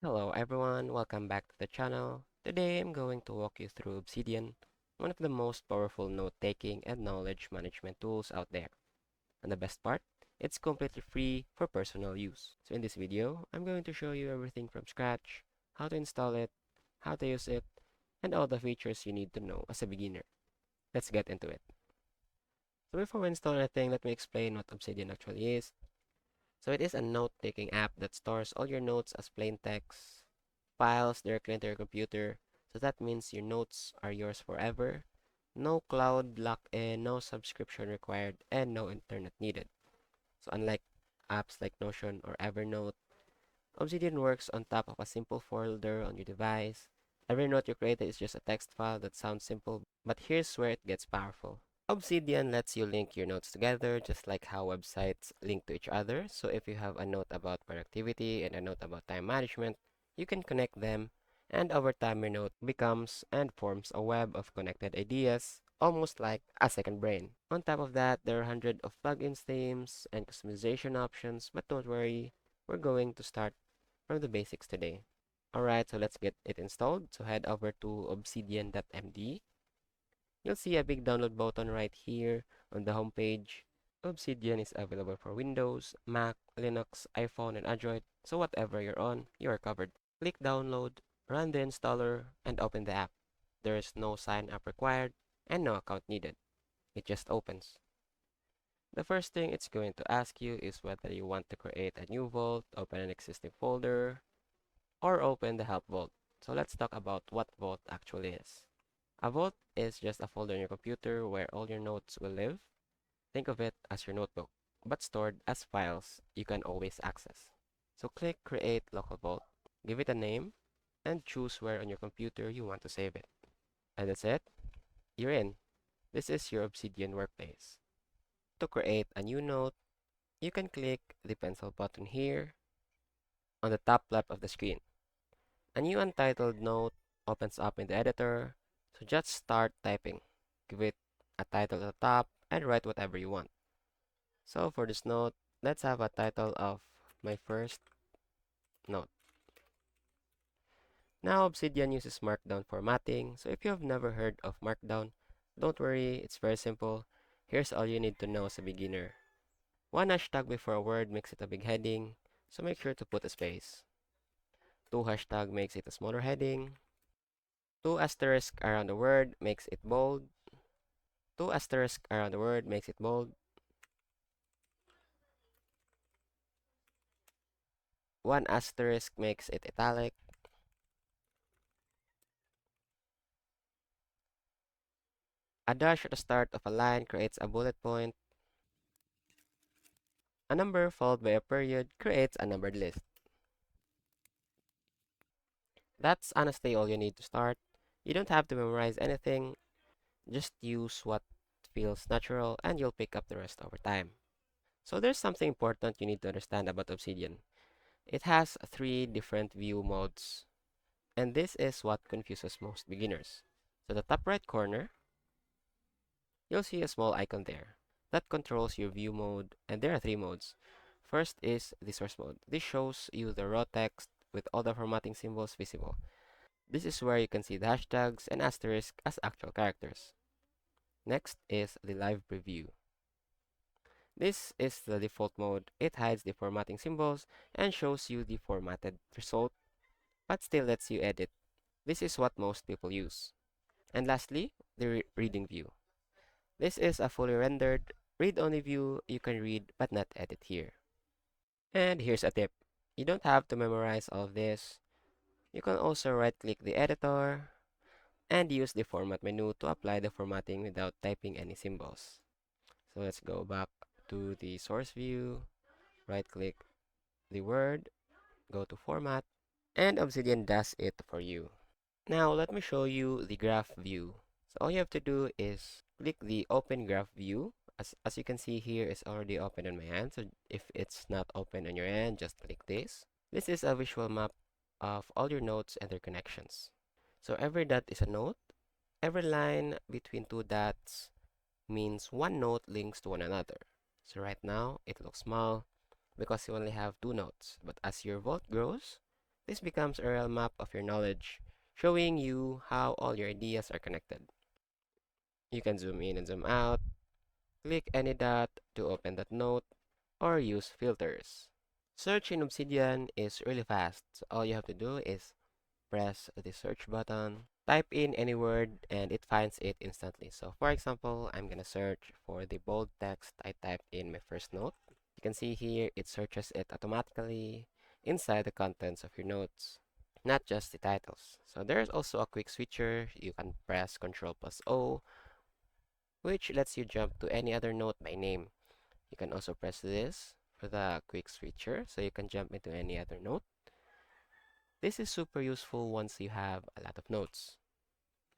Hello everyone, welcome back to the channel. Today I'm going to walk you through Obsidian, one of the most powerful note-taking and knowledge management tools out there. And the best part, it's completely free for personal use. So in this video, I'm going to show you everything from scratch, how to install it, how to use it, and all the features you need to know as a beginner. Let's get into it. So before we install anything, let me explain what Obsidian actually is. So it is a note-taking app that stores all your notes as plain text files directly into your computer. So that means your notes are yours forever. No cloud lock-in, no subscription required, and no internet needed. So unlike apps like Notion or Evernote, Obsidian works on top of a simple folder on your device. Every note you create is just a text file that sounds simple, but here's where it gets powerful. Obsidian lets you link your notes together, just like how websites link to each other. So if you have a note about productivity and a note about time management, you can connect them, and over time your note becomes and forms a web of connected ideas, almost like a second brain. On top of that, there are hundreds of plugins, themes, and customization options, but don't worry, we're going to start from the basics today. Alright, so let's get it installed. So head over to obsidian.md. You'll see a big download button right here on the home page. Obsidian is available for Windows, Mac, Linux, iPhone, and Android, so whatever you're on, you are covered. Click download, run the installer, and open the app. There is no sign up required and no account needed. It just opens. The first thing it's going to ask you is whether you want to create a new vault, open an existing folder, or open the help vault. So let's talk about what vault actually is. A vault is just a folder in your computer where all your notes will live. Think of it as your notebook, but stored as files you can always access. So click Create Local Vault, give it a name, and choose where on your computer you want to save it. And that's it. You're in. This is your Obsidian workplace. To create a new note, you can click the pencil button here on the top left of the screen. A new untitled note opens up in the editor, so just start typing. Give it a title at the top and write whatever you want. So for this note, let's have a title of my first note. Now Obsidian uses Markdown formatting, so if you have never heard of Markdown, don't worry, it's very simple. Here's all you need to know as a beginner. One hashtag before a word makes it a big heading, so make sure to put a space. Two hashtag makes it a smaller heading. Two asterisk around the word makes it bold. Two asterisk around the word makes it bold. One asterisk makes it italic. A dash at the start of a line creates a bullet point. A number followed by a period creates a numbered list. That's honestly all you need to start. You don't have to memorize anything, just use what feels natural and you'll pick up the rest over time. So there's something important you need to understand about Obsidian. It has three different view modes, and this is what confuses most beginners. So the top right corner, you'll see a small icon there that controls your view mode, and there are three modes. First is the source mode. This shows you the raw text with all the formatting symbols visible. This is where you can see the hashtags and asterisk as actual characters. Next is the live preview. This is the default mode. It hides the formatting symbols and shows you the formatted result, but still lets you edit. This is what most people use. And lastly, the reading view. This is a fully rendered, read-only view. You can read but not edit here. And here's a tip. You don't have to memorize all of this. You can also right-click the editor and use the format menu to apply the formatting without typing any symbols. So let's go back to the source view, right-click the word, go to format, and Obsidian does it for you. Now let me show you the graph view. So all you have to do is click the open graph view. As you can see here, it's already open on my hand. So if it's not open on your end, just click this. This is a visual map of all your nodes and their connections. So every dot is a node. Every line between two dots means one node links to one another. So right now, it looks small because you only have two nodes. But as your vault grows, This becomes a real map of your knowledge, showing you how all your ideas are connected. You can zoom in and zoom out, click any dot to open that note, or use filters. Search in Obsidian is really fast, so all you have to do is press the search button, type in any word, and it finds it instantly. So for example, I'm gonna search for the bold text I typed in my first note. You can see here, it searches it automatically inside the contents of your notes, not just the titles. So there's also a quick switcher. You can press Ctrl plus O, which lets you jump to any other note by name. You can also press this for the quick switcher, so you can jump into any other note. This is super useful once you have a lot of notes.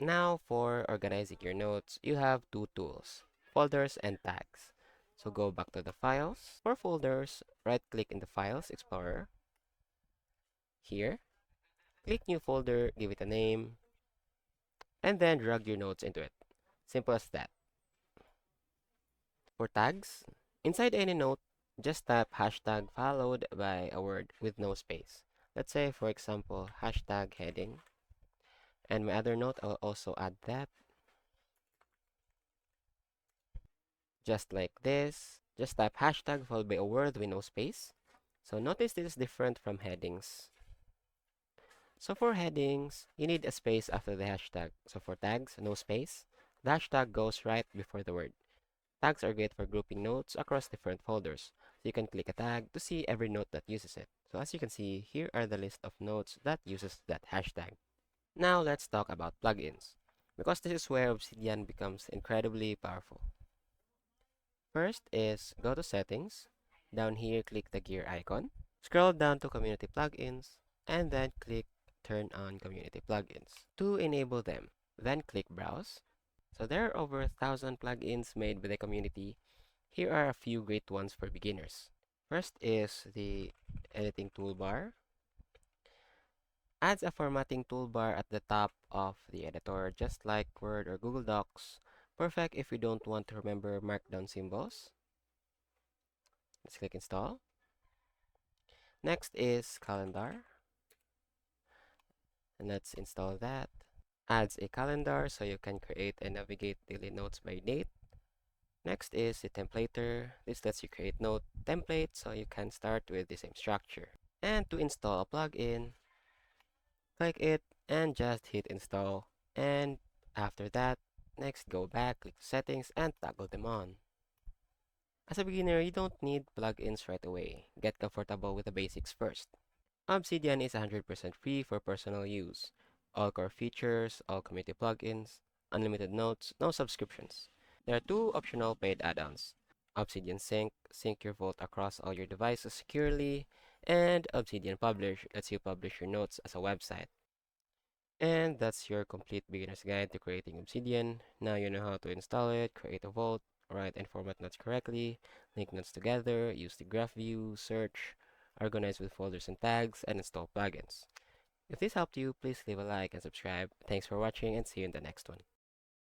Now for organizing your notes, you have two tools, folders and tags. So go back to the files. For folders, right-click in the Files Explorer. Here, click New Folder, give it a name, and then drag your notes into it. Simple as that. For tags, inside any note, just type hashtag followed by a word with no space. Let's say, for example, hashtag heading. And my other note, I'll also add that. Just like this. Just type hashtag followed by a word with no space. So notice this is different from headings. So for headings, you need a space after the hashtag. So for tags, no space. The hashtag goes right before the word. Tags are great for grouping notes across different folders. So you can click a tag to see every note that uses it. So as you can see, here are the list of notes that uses that hashtag. Now let's talk about plugins, because this is where Obsidian becomes incredibly powerful. First is go to settings. Down here, click the gear icon. Scroll down to community plugins and then click turn on community plugins to enable them. Then click browse. So there are over 1,000 plugins made by the community. Here are a few great ones for beginners. First is the editing toolbar. Adds a formatting toolbar at the top of the editor, just like Word or Google Docs. Perfect if you don't want to remember Markdown symbols. Let's click install. Next is calendar. And let's install that. Adds a calendar so you can create and navigate daily notes by date. Next is the templater. This lets you create note templates so you can start with the same structure. And to install a plugin, click it and just hit install. And after that, next go back, click settings and toggle them on. As a beginner, you don't need plugins right away. Get comfortable with the basics first. Obsidian is 100% free for personal use. All core features, all community plugins, unlimited notes, no subscriptions. There are two optional paid add-ons. Obsidian Sync, sync your Vault across all your devices securely, and Obsidian Publish lets you publish your notes as a website. And that's your complete beginner's guide to creating Obsidian. Now you know how to install it, create a vault, write and format notes correctly, link notes together, use the graph view, search, organize with folders and tags, and install plugins. If this helped you, please leave a like and subscribe. Thanks for watching and see you in the next one.